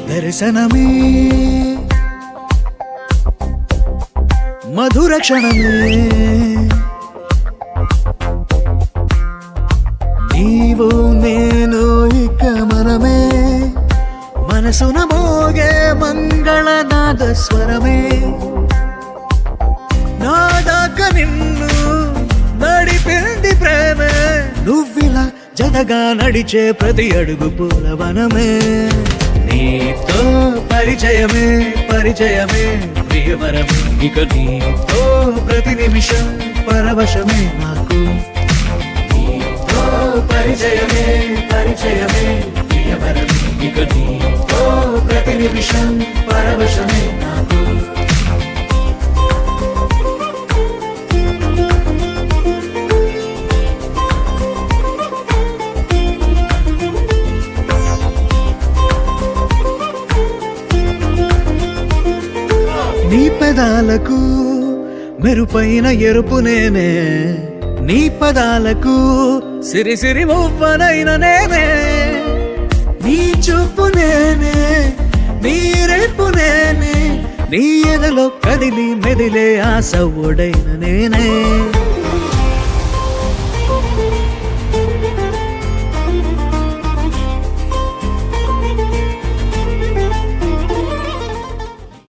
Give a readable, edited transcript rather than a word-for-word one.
దర్శనమే మధుర క్షణమే నీవు నేను ఇక మనమే మనసున మోగే మంగళనాద స్వరమే నాదాక నిన్ను నడిపింది ప్రేమే నువ్విలా జతగా నడిచే ప్రతి అడుగు పూలవనమే నీతో పరిచయమే పరిచయమే ప్రియవరమే ఇక నీతో ప్రతి నిమిషం పరవశమే నాకు నీతో పరిచయమే పరిచయమే ప్రియవరమే ఇక నీతో ప్రతి నిమిషం పరవశమే నాకు నీ పెదాలకు మెరుపైన ఎరుపు నేనే నీ పదాలకు సిరి సిరి మువ్వనైన నేనే నీ చూపు నేనే నీ రేపు నేనే నీ ఎదలో కదిలి మెదిలే ఆశ ఒడైన నేనే